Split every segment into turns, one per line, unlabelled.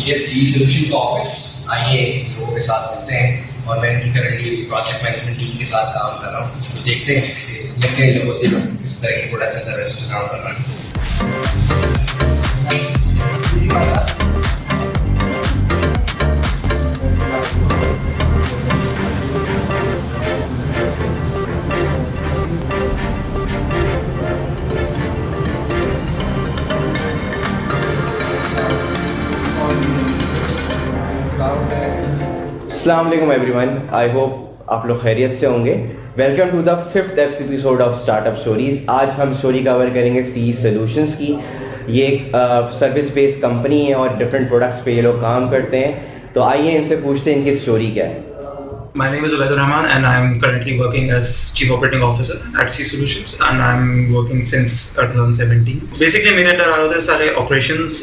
ये सी सोल्यूशन का ऑफिस। आइए लोगों के साथ मिलते हैं और मैं इनकी करंटली प्रोजेक्ट मैनेजमेंट टीम के साथ काम कर रहा हूँ। तो देखते हैं कि नए लोगों से किस तरह की प्रोडक्ट्स एंड सर्विसेज पे काम कर रहा है।
अस्सलाम वालेकुम एवरीवन, आई होप आप लोग खैरियत से होंगे। Welcome to the 5th episode of startup stories. आज हम स्टोरी कवर करेंगे सी सॉल्यूशंस की। ये एक सर्विस बेस्ड कंपनी है और डिफरेंट प्रोडक्ट्स पे ये लोग काम करते हैं। तो आइए इनसे पूछते हैं इनकी स्टोरी क्या है।
My name is Ubaid Rahman and I am currently working as Chief Operating Officer at C Solutions and I am working since 2017. Basically मेरे अंडर आ रहे थे सारे operations,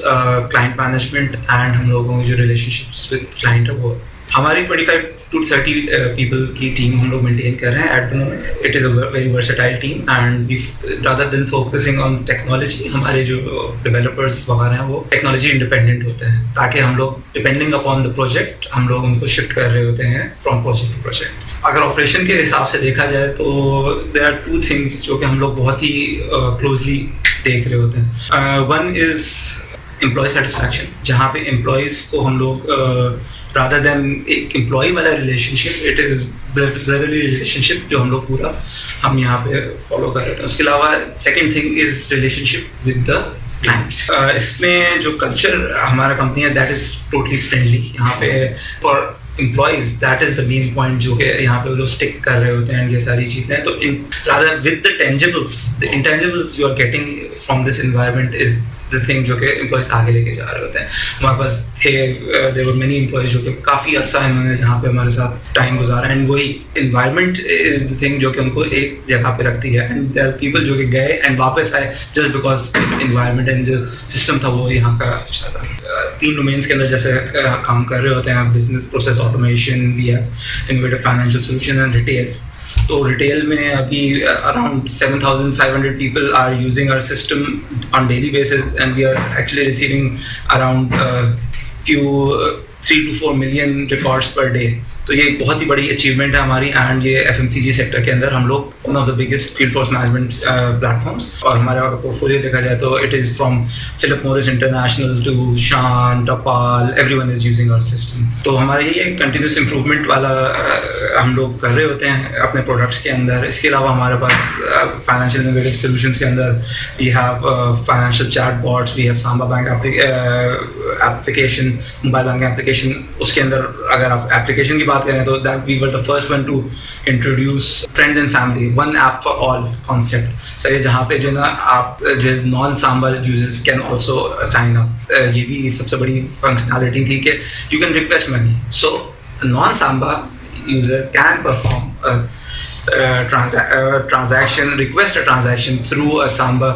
client management and हम लोगों की जो relationships with client है वो हमारी 25 to 30 people की टीम हम लोग मेंटेन कर रहे हैं at the moment. It is a very versatile team and we rather than focusing on technology, हमारे जो developers वगैरह हैं वो technology independent होते हैं ताकि हम लोग depending upon the project हम लोग उनको shift कर रहे होते हैं from project to project. अगर operation के हिसाब से देखा जाए तो there are two things जो कि हम लोग बहुत ही closely देख रहे होते हैं. One is एम्प्लॉय सेटिस्फैक्शन, जहाँ पे एम्प्लॉयज़ को हम लोग रादर देन एक एम्प्लॉय वाला relationship, it is brotherly relationship जो हम लोग पूरा हम यहाँ पे फॉलो कर रहे थे. उसके अलावा second thing is relationship with the clients. इसमें जो कल्चर हमारा कंपनी है दैट इज़ टोटली फ्रेंडली. यहाँ पे for employees that is the main point जो कि यहाँ पे लोग स्टिक कर रहे होते हैं ये सारी चीज़ें. तो in rather with the tangibles, the intangibles you are getting from this environment is the thing जो कि एम्प्लॉयज़ आगे लेके जा रहे होते हैं. हमारे पास थे देयर वर मेनी एम्प्लॉयज़ जो कि काफ़ी अर्सा इन्होंने यहाँ पे हमारे साथ टाइम गुजारा एंड वही एनवायरनमेंट इज़ द थिंग जो कि उनको एक जगह पे रखती है. एंड देयर आर पीपल जो कि गए एंड वापस आए जस्ट बिकॉज एनवायरनमेंट एंड जो सिस्टम था वो यहाँ का अच्छा था. 3 डोमेन्स के अंदर जैसे काम कर रहे होते हैं, business process automation, we have innovative financial solution and retail. तो रिटेल में अभी around 7,500 people are using our system on daily basis and we are actually receiving around few 3 to 4 million records per day. तो ये बहुत ही बड़ी achievement है हमारी. And ये FMCG सेक्टर के अंदर हम लोग one of the biggest field force management platforms. और हमारा पोर्टफोलियो देखा जाए तो it is from Philip Morris International to Shan Tapal, everyone is using our system. तो हमारा ये कंटिन्यूस इंप्रूवमेंट वाला हम लोग कर रहे होते हैं अपने प्रोडक्ट्स के अंदर. इसके अलावा हमारे पास फाइनेंशियल इनोवेटिव सॉल्यूशंस के अंदर we have financial chat bots, we have Samba bank application, mobile bank application. उसके अंदर अगर आप एप्लीकेशन की बात करें तो that we were the first one to introduce friends and family one app for all concept. सही, जहाँ पे जो ना आप जो non Samba users can also sign up. ये भी सबसे बड़ी फंक्शनैलिटी थी कि you can request money. So non Samba user can perform transaction, request a transaction through a Samba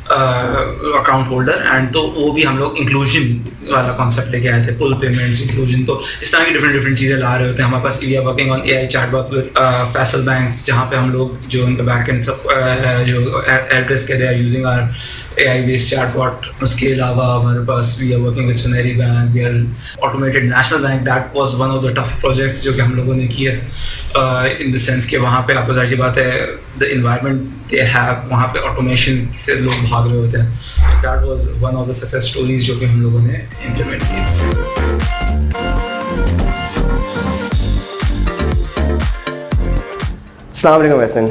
account holder. And तो वो भी हम लोग इंक्लूजन वाला कॉन्सेप्ट लेके आए थे, पुल पेमेंट्स, इंक्लूजन. तो इस तरह की डिफरेंट चीज़ें ला रहे होते हैं. हमारे पास we are working on AI chatbot with Faysal bank, जहाँ पे हम लोग जो उनका बैक एंड सब जो एड्रेस के they are using our AI based chatbot. उसके अलावा हमारे पास we are working with Soneri bank, we are automated National Bank. That was one of the tough projects जो कि हम लोगों ने किए इन द सेंस कि वहाँ पे आपको जाहिर सी बात है द इन्वायरमेंट दे हैव, वहाँ पे ऑटोमेशन से लोग भाग रहे होते हैं. That was one of the success stories जो कि हम लोगों ने इम्प्लीमेंट की.
Assalamu alaikum Hassan.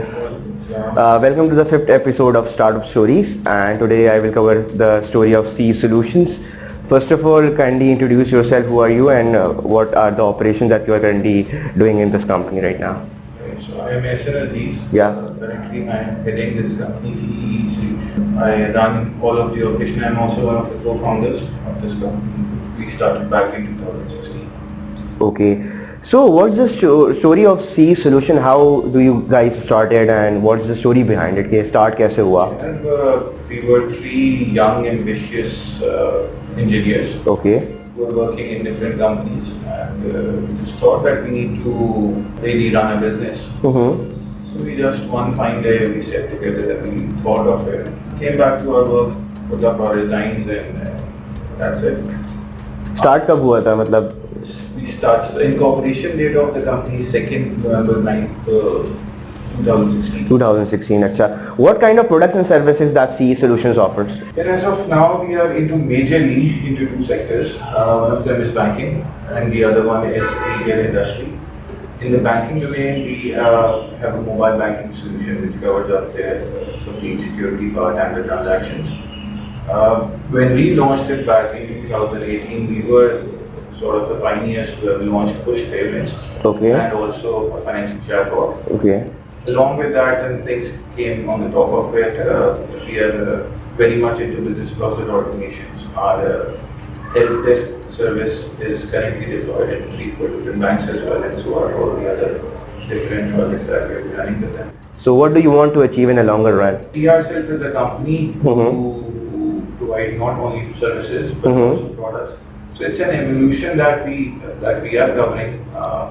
Welcome to the 5th episode of Startup Stories, and today I will cover the story of C Solutions. First of all, kindly introduce yourself. Who are you and what are the operations that you are currently doing in this company right now?
So I am Yasser Aziz.
Yeah.
Currently I am heading this company, C Solutions. I run all of the operation. I am also one of the co-founders of this company. We started back in 2016.
Okay. So what's the story of C Solution? How do you guys started and what's the story behind it? Start कैसे हुआ?
And we were 3 young, ambitious engineers.
Okay.
We were working in different companies and we just thought that we need to really run a business.
Mm-hmm.
So we just one fine day we sat together and we thought of it. Came back to our work, put up our designs and that's it.
Start कब हुआ था मतलब?
We start the incorporation date of the company is 2nd November 2016.
2016. अच्छा. What kind of products and services that CE Solutions offers?
And as of now, we are majorly into two sectors. One of them is banking, and the other one is retail industry. In the banking domain, we have a mobile banking solution which covers up their complete security part and the transactions. When we launched it back in 2018, we were sort of the pioneers who have launched push payments
Okay.
and also a financial chatbot.
Okay.
Along with that, and things came on the top of it, we are very much into business process automations. Our help desk service is currently deployed in 3-4 different banks as well, and so are all the other different projects that we are planning with them.
So what do you want to achieve in a longer run?
We ourselves as a company who provide not only services but also products. So it's an evolution that we are covering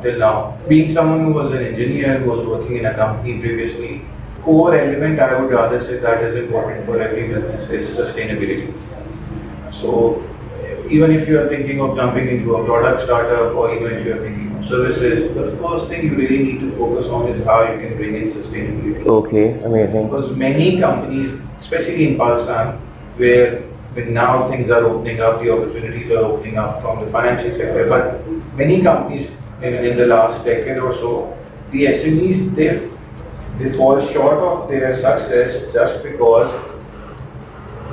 till now. Being someone who was an engineer, who was working in a company previously, core element I would rather say that is important for every business is sustainability. So even if you are thinking of jumping into a product startup or even if you are thinking of services, the first thing you really need to focus on is how you can bring in sustainability.
Okay, amazing.
Because many companies, especially in Pakistan, where now things are opening up, the opportunities are opening up from the financial sector, but many companies in the last decade or so, the SMEs, they fall short of their success just because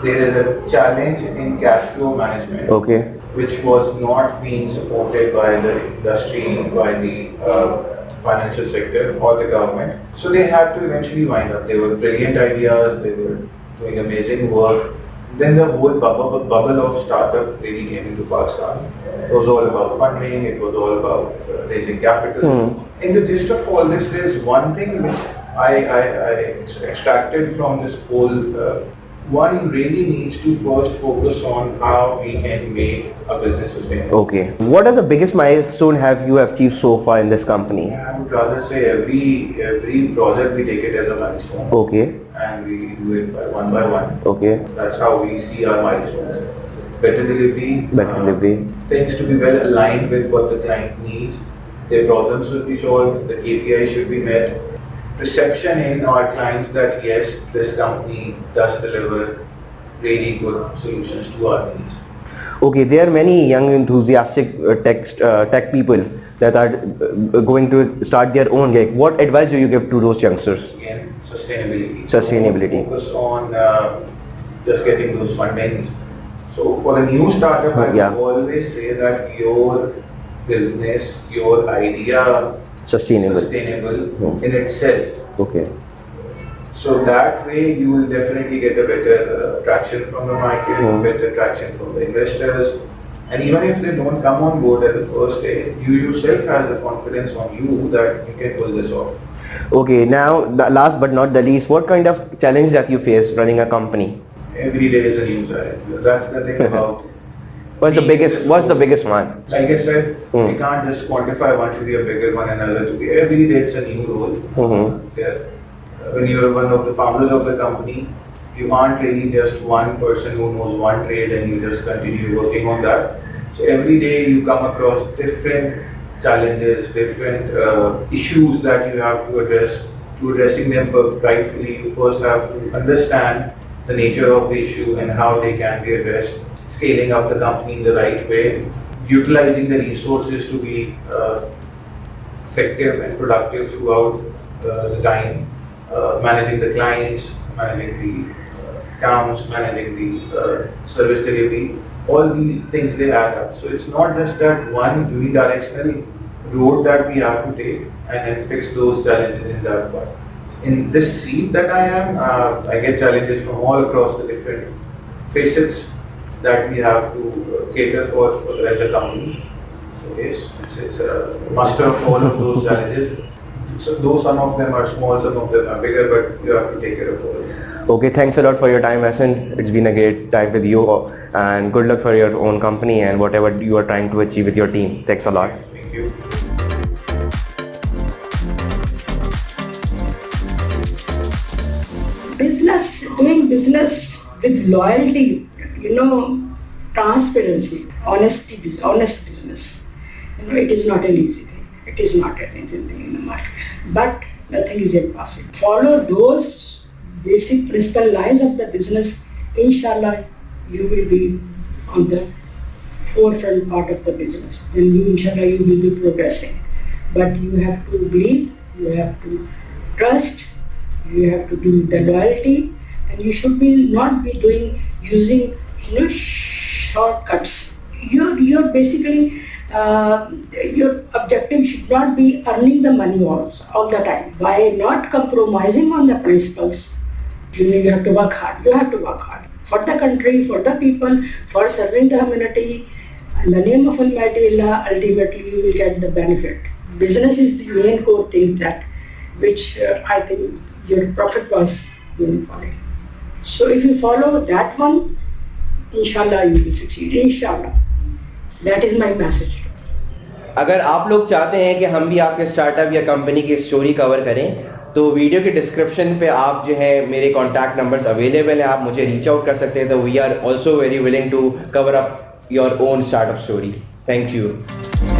there is a challenge in cash flow management,
Okay.
which was not being supported by the industry, by the financial sector or the government. So they had to eventually wind up. They were brilliant ideas, they were doing amazing work. Then the whole bubble of startup really came into Pakistan. It was all about funding, it was all about raising capital. In the gist of all this, there's one thing which I extracted from this whole one really needs to first focus on how we can make a business sustainable.
Okay. What are the biggest milestone have you achieved so far in this company?
I would rather say every project we take it as a milestone.
Okay.
And we do it by one.
Okay.
That's how we see our milestones. Better delivery.
Better delivery.
Things to be well aligned with what the client needs. Their problems should be solved. The KPIs should be met. Perception in our clients that yes, this company does deliver really good solutions to our needs.
Okay, there are many young enthusiastic tech people that are going to start their own gig. What advice do you give to those youngsters?
Again, sustainability.
Sustainability.
Don't focus on just getting those fundings. So for a new startup, I
Yeah.
would always say that your business, your idea, sustainable in itself.
Okay.
So that way you will definitely get a better traction from the market, better traction from the investors. And even if they don't come on board at the first day, you yourself has the confidence on you that you can pull this off.
Okay, now the last but not the least, what kind of challenge that you face running a company?
Every day is a new challenge. That's the thing about.
What's the biggest one?
Like I said, we can't just quantify one to be a bigger one and another to be. Every day it's a new role. Yeah. When you're one of the founders of the company, you aren't really just one person who knows one trade and you just continue working on that. So every day you come across different challenges, different issues that you have to address. To addressing them rightfully, you first have to understand the nature of the issue and how they can be addressed. Scaling up the company in the right way, utilizing the resources to be effective and productive throughout the time, managing the clients, managing the accounts, managing the service delivery. All these things they add up. So it's not just that one unidirectional road that we have to take and then fix those challenges in that part. In this seat that I am, I get challenges from all across the different facets that we have to cater for as a company. So yes, it's a muster of all of those challenges. So though some of them are small, some of them are bigger, but you have to take care of all of them.
Okay, thanks a lot for your time, Hassan. It's been a great time with you, and good luck for your own company and whatever you are trying to achieve with your team. Thanks a lot.
Thank you.
Doing business with loyalty, transparency, honest business. It is not an easy thing. It is not an easy thing in the market, but nothing is impossible. Follow those basic principal lines of the business. Inshallah, you will be on the forefront part of the business. Then inshallah, you will be progressing. But you have to believe, you have to trust, you have to do the loyalty, and you should not be using shortcuts. You're basically your objective should not be earning the money all the time. By not compromising on the principles, you have to work hard. You have to work hard for the country, for the people, for serving the humanity. In the name of Almighty Allah, ultimately you will get the benefit. Business is the main core thing which I think your Prophet was doing for it. So if you follow that one, inshallah you will succeed. Inshallah. That is my message.
अगर आप लोग चाहते हैं कि हम भी आपके startup या कंपनी की स्टोरी कवर करें तो वीडियो के डिस्क्रिप्शन पे आप जो है मेरे कॉन्टैक्ट नंबर्स अवेलेबल है, आप मुझे रीच आउट कर सकते हैं. तो we are also very willing to cover up your own startup story. Thank you.